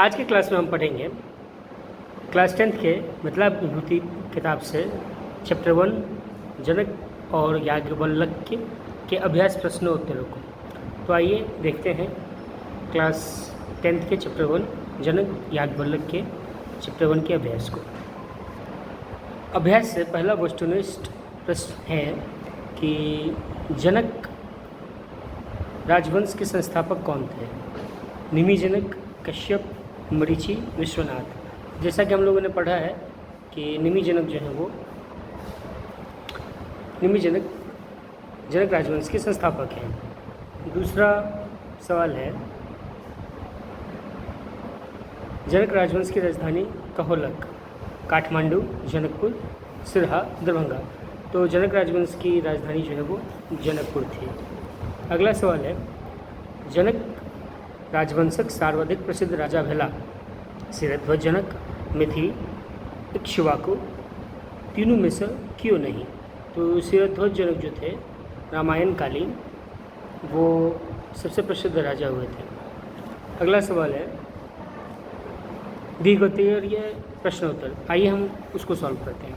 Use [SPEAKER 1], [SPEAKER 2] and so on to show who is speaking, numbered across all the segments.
[SPEAKER 1] आज के क्लास में हम पढ़ेंगे क्लास 10th के मिथिला विभूति किताब से चैप्टर 1 जनक और याज्ञवल्क्य के अभ्यास प्रश्नों उत्तरों को। तो आइए देखते हैं क्लास 10th के चैप्टर 1 जनक याज्ञवल्क्य के चैप्टर 1 के अभ्यास को। अभ्यास से पहला वस्तुनिष्ठ प्रश्न है कि जनक राजवंश के संस्थापक कौन थे? निमि जनक, कश्यप, मरीचि, विश्वनाथ। जैसा कि हम लोगों ने पढ़ा है कि निमि जनक जो है वो जनक राजवंश के संस्थापक हैं। दूसरा सवाल है जनक राजवंश की राजधानी कहोलक, काठमांडू, जनकपुर, सिरहा, दरभंगा। तो जनक राजवंश की राजधानी जो है वो जनकपुर थी। अगला सवाल है जनक राजवंशक सर्वाधिक प्रसिद्ध राजा भेला? शिरध्वज जनक, मिथि, इक्ष्वाकु, तीनों में से क्यों नहीं? तो शिरध्वज जनक जो थे रामायण कालीन वो सबसे प्रसिद्ध राजा हुए थे। अगला सवाल है दीर्घोत्तरीय प्रश्नोत्तर। आइए हम उसको सॉल्व करते हैं।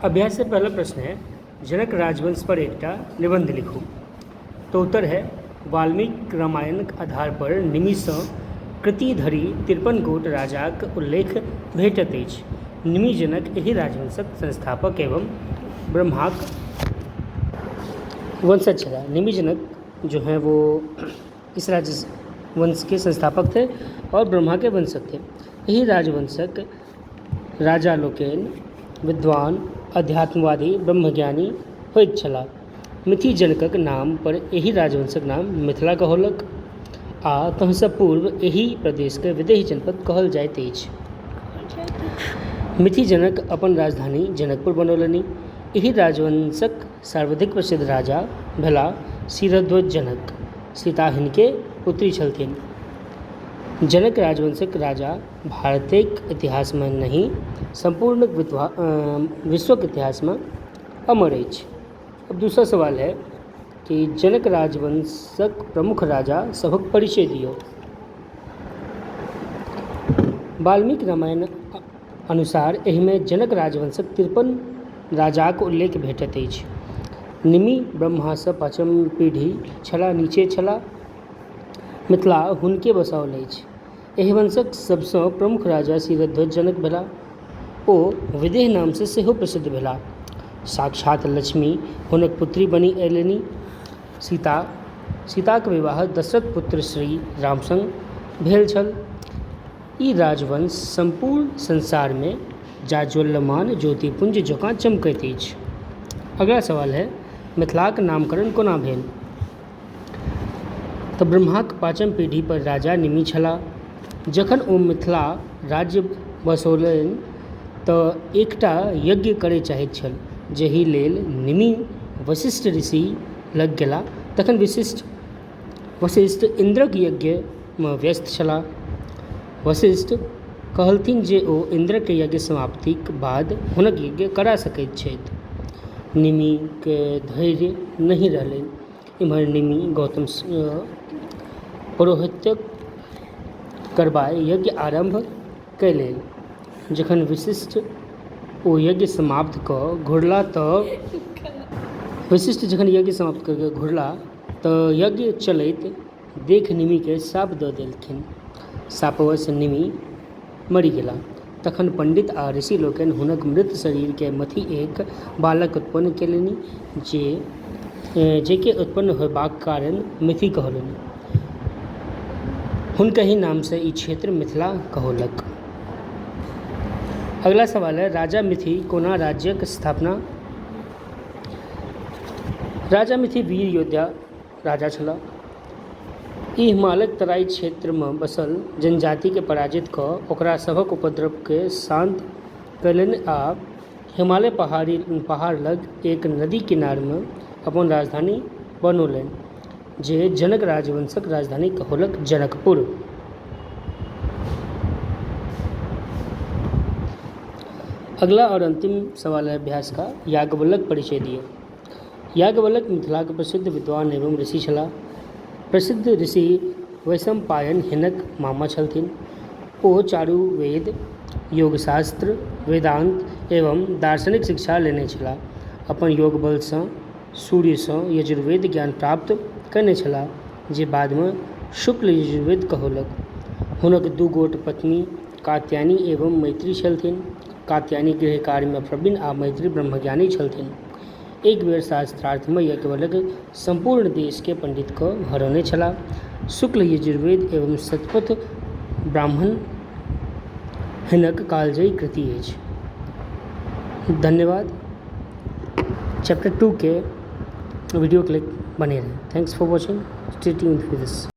[SPEAKER 1] अभ्यास से पहला प्रश्न है जनक राजवंश पर एकटा निबंध लिखो। तो उत्तर है वाल्मीकि रामायणक आधार पर निमिसँ कृति धरि 53 गोट राजाक उल्लेख भेटैत अछि। निमि जनक एहि राजवंशक संस्थापक एवं ब्रह्माक वंशज छला। निमि जनक जो हैं वो इस राजवंश के संस्थापक थे और ब्रह्मा के वंशज थे। यही राजवंशक राजा लोकनि विद्वान, अध्यात्मवादी, ब्रह्मज्ञानी होइत छलाह। मिथि जनकक नाम पर एहि राजवंशक नाम मिथिला कहोलक आ तहसँ पूर्व एहि प्रदेशके विदेही जनपद कहल जाइत अछि। मिथि जनक अपन राजधानी जनकपुर बनौलनि। एहि राजवंशक सर्वाधिक प्रसिद्ध राजा भेला शिरध्वज जनक। सीता हिनके पुत्री छलथिन। जनक राजवंशक राजा भारतक इतिहास में नहीं संपूर्ण विश्वक इतिहास में अमर अछि। अब दूसरा सवाल है कि जनक राजवंशक प्रमुख राजा सभक परिचय दियौ। वाल्मीकि रामायण अनुसार एहिमे जनक राजवंशक 53 राजाक उल्लेख भेटैत अछि। निमि ब्रह्मासँ पाँचम पीढ़ी छला, नीचे छला। मिथिला हुनके बसाओल अछि। एहि वंशक सबसँ प्रमुख राजा शिरध्वज जनक भेलाह। ओ विदेह नामसँ सेहो प्रसिद्ध भेलाह। साक्षात लक्ष्मी हुनक पुत्री बनि अयलनि। सीताक विवाह दशरथ पुत्र श्री राम संग भेल छल। ई राजवंश संपूर्ण संसार में जाज्वल्यमान ज्योतिपुंज जकाँ चमकैत अछि। अगला सवाल है मिथिलाक नामकरण कोना भेल? तऽ ब्रह्माक पाँचम पीढ़ी पर राजा निमि छलाह। जखन ओ मिथिला राज्य बसौलनि तऽ एकटा यज्ञ करय चाहैत छल, जाहि लेल निमि वशिष्ठ ऋषि लग गेला। तखन वशिष्ठ इंद्रक यज्ञमे व्यस्त छलाह। वशिष्ठ कहलथिन जे ओ इंद्रक यज्ञ समाप्तिक बाद हुनक यज्ञ करा सकैत छथि। निमिके धैर्य नहीं रहलनि। इम्हर निमि गौतम पौरोहित्य करबाय यज्ञ आरम्भ कयलनि। जखन वशिष्ठ ओ यज्ञ समाप्त कऽ घुरला तऽ यज्ञ चलैत देख निमिके शाप दऽ देलखिन। शापवश निमि मरि गेलाह। तखन पंडित आ ऋषि लोकनि हुनक मृत शरीरके मथि एक बालक उत्पन्न केलनि, जेके उत्पन्न होयबाक कारण मिथि कहलनि। हुनकहि नामसँ ई क्षेत्र मिथिला कहोलक। अगला सवाल है राजा मिथि कोना राज्यक स्थापना? राजा मिथि वीर योद्धा राजा छलाह। ई हिमालयक तराई क्षेत्रमे बसल जनजातिके पराजित कऽ ओकरा सभक उपद्रवके शांत कयलनि आ हिमालय पहाड़ लग एक नदी किनारमे अपन राजधानी बनौलनि, जे जनक राजवंशक राजधानी कहोलक जनकपुर। अगला और अंतिम सवाल है अभ्यास का याज्ञवल्क्य परिचय दिए। याज्ञवल्क्य मिथिलाक प्रसिद्ध विद्वान एवं ऋषि छलाह। प्रसिद्ध ऋषि वैशंपायन हिनक मामा छलथिन। ओ चारू वेद, योगशास्त्र, वेदांत एवं दार्शनिक शिक्षा लेने छलाह। अपन योग बलसँ सूर्यसँ यजुर्वेद ज्ञान प्राप्त कयने छलाह, जे बादमे शुक्ल यजुर्वेद कहौलक। हुनक दू गोट पत्नी कात्यायनी एवं मैत्री छलथिन। कात्यायनी गृह कार्यमे प्रवीण आ मैत्री ब्रह्मज्ञानी छलथिन। एक बेर शास्त्रार्थमे याज्ञवल्क्य संपूर्ण देशके पंडित कऽ हरौने छलाह। शुक्ल यजुर्वेद एवं शतपथ ब्राह्मण हिनक कालजयी कृति अछि। धन्यवाद। चैप्टर 2 के वीडियो के लिए बने रहें। Thanks for watching. Stay tuned with this.